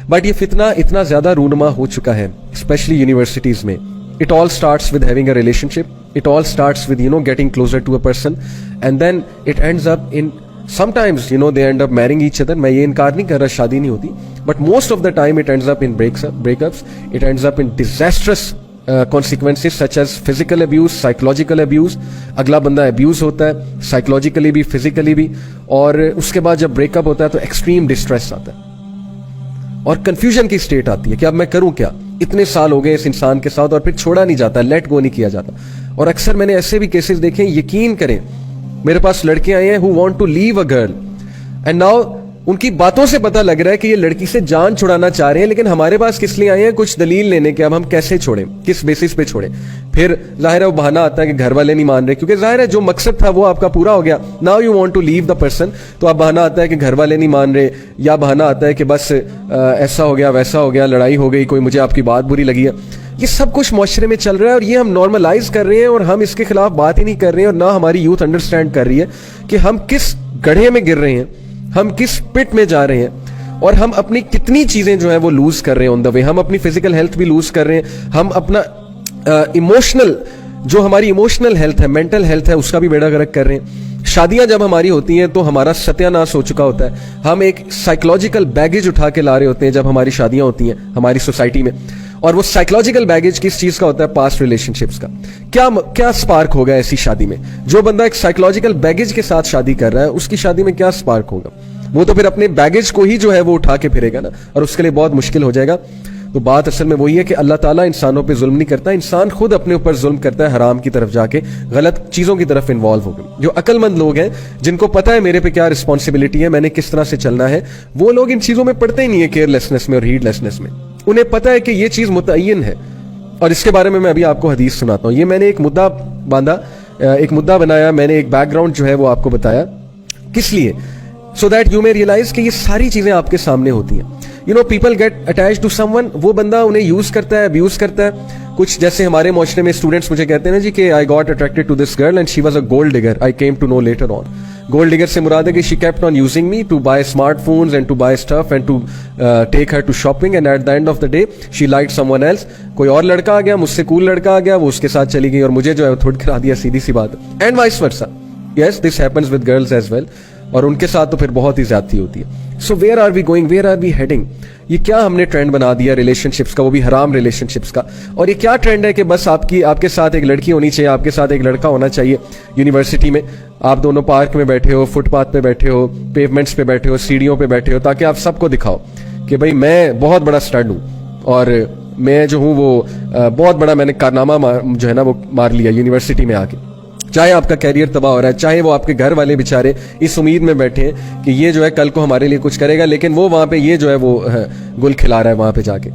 But یہ فتنہ اتنا زیادہ رونما ہو چکا ہے اسپیشلی یونیورسٹیز میں. It all starts with having a relationship. It all starts with, getting closer to a person. And then it ends up in, sometimes, they end up marrying each other. میں یہ انکار نہیں کر رہا شادی نہیں ہوتی. But most of the time it ends up in breakups. It ends up in disastrous consequences such as physical abuse, psychological abuse. اگلا بندہ abuse ہوتا ہے psychologically بھی physically بھی, اور اس کے بعد جب break up ہوتا ہے تو extreme distress آتا ہے اور کنفیوژن کی سٹیٹ آتی ہے کہ اب میں کروں کیا. اتنے سال ہو گئے اس انسان کے ساتھ اور پھر چھوڑا نہیں جاتا, لیٹ گو نہیں کیا جاتا. اور اکثر میں نے ایسے بھی کیسز دیکھے, یقین کریں میرے پاس لڑکے آئے ہیں who want to leave a girl and now ان کی باتوں سے پتہ لگ رہا ہے کہ یہ لڑکی سے جان چھڑانا چاہ رہے ہیں, لیکن ہمارے پاس کس لیے آئے ہیں؟ کچھ دلیل لینے کے اب ہم کیسے چھوڑیں, کس بیسس پہ چھوڑیں. پھر ظاہر ہے وہ بہانہ آتا ہے کہ گھر والے نہیں مان رہے, کیونکہ ظاہر ہے جو مقصد تھا وہ آپ کا پورا ہو گیا. Now you want to leave the person, تو اب بہانہ آتا ہے کہ گھر والے نہیں مان رہے, یا بہانہ آتا ہے کہ بس ایسا ہو گیا ویسا ہو گیا, لڑائی ہو گئی, کوئی مجھے آپ کی بات بری لگی ہے. یہ سب کچھ معاشرے میں چل رہا ہے اور یہ ہم نارملائز کر رہے ہیں اور ہم اس کے خلاف بات ہی نہیں کر رہے ہیں, اور نہ ہماری یوتھ انڈرسٹینڈ کر رہی ہے کہ ہم کس گڑھے میں گر رہے ہیں, ہم کس پٹ میں جا رہے ہیں, اور ہم اپنی کتنی چیزیں جو ہیں وہ لوز کر رہے ہیں آن دا وے. ہم اپنی فزیکل ہیلتھ بھی لوز کر رہے ہیں, ہم اپنا ایموشنل جو ہماری ایموشنل ہیلتھ ہے, مینٹل ہیلتھ ہے, اس کا بھی بیڑا غرق کر رہے ہیں. شادیاں جب ہماری ہوتی ہیں تو ہمارا ستیہ ناش ہو چکا ہوتا ہے. ہم ایک سائیکولوجیکل بیگیج اٹھا کے لا رہے ہوتے ہیں جب ہماری شادیاں ہوتی ہیں ہماری سوسائٹی میں, اور وہ سائیکولوجیکل بیگیج کس چیز کا ہوتا ہے؟ پاسٹ ریلیشن شپس کا. کیا سپارک ہوگا ایسی شادی میں؟ جو بندہ ایک سائیکولوجیکل بیگیج کے ساتھ شادی کر رہا ہے اس کی شادی میں کیا سپارک ہوگا؟ وہ تو پھر اپنے بیگیج کو ہی جو ہے وہ اٹھا کے پھرے گا نا, اور اس کے لیے بہت مشکل ہو جائے گا. تو بات اصل میں وہی ہے کہ اللہ تعالیٰ انسانوں پہ ظلم نہیں کرتا, انسان خود اپنے اوپر ظلم کرتا ہے حرام کی طرف جا کے, غلط چیزوں کی طرف انوالو ہو گئے. جو عقل مند لوگ ہیں جن کو پتہ ہے میرے پہ کیا رسپانسبلٹی ہے, میں نے کس طرح سے چلنا ہے, وہ لوگ ان چیزوں میں پڑتے ہی نہیں ہے, کیئر لیسنس میں اور ہیڈ لیسنس میں. انہیں پتہ ہے کہ یہ چیز متعین ہے, اور اس کے بارے میں ابھی آپ کو حدیث سناتا ہوں. یہ میں نے ایک مدعا باندھا, ایک مدعا بنایا, میں نے ایک بیک گراؤنڈ جو ہے وہ آپ کو بتایا. کس لیے؟ so that you may realize کہ یہ ساری چیزیں آپ کے سامنے ہوتی ہیں. people get attached to someone, وہ بندہ انہیں یوز کرتا ہے, ابیوز کرتا ہے. کچھ جیسے ہمارے معاشرے میں اسٹوڈنٹس مجھے کہتے ہیں نا جی کہ I got attracted to this girl and she was a gold digger. I came to know later on. Gold digger سے مراد ہے کہ she kept on using me to buy smartphones and to buy stuff and to take her to shopping, and at the end of the day she liked someone else. کوئی اور لڑکا آ گیا, مجھ سے کول لڑکا آ گیا, وہ اس کے ساتھ چلی گئی اور مجھے جو ہے تھوڑ کرا دیا, سیدھی سی بات. And vice versa. Yes, this happens with girls as well. اور ان کے ساتھ تو پھر بہت ہی زیادتی ہوتی ہے. So where are we going, where are we heading? یہ کیا ہم نے ٹرینڈ بنا دیا ریلیشن شپس کا, وہ بھی حرام ریلیشن شپس کا. اور یہ کیا ٹرینڈ ہے کہ بس آپ کے ساتھ ایک لڑکی ہونی چاہیے, آپ کے ساتھ ایک لڑکا ہونا چاہیے. یونیورسٹی میں آپ دونوں پارک میں بیٹھے ہو, فٹ پاتھ پہ بیٹھے ہو, پیومنٹس پہ بیٹھے ہو, سیڑھیوں پہ بیٹھے ہو, تاکہ آپ سب کو دکھاؤ کہ بھائی میں بہت بڑا اسٹڈ ہوں اور میں جو ہوں وہ بہت بڑا میں نے کارنامہ جو ہے نا وہ مار لیا یونیورسٹی میں آ کے. چاہے آپ کا کیریئر تباہ ہو رہا ہے, چاہے وہ آپ کے گھر والے بیچارے اس امید میں بیٹھے ہیں کہ یہ جو ہے کل کو ہمارے لیے کچھ کرے گا, لیکن وہ وہاں پہ یہ جو ہے وہ گل کھلا رہا ہے وہاں پہ جا کے.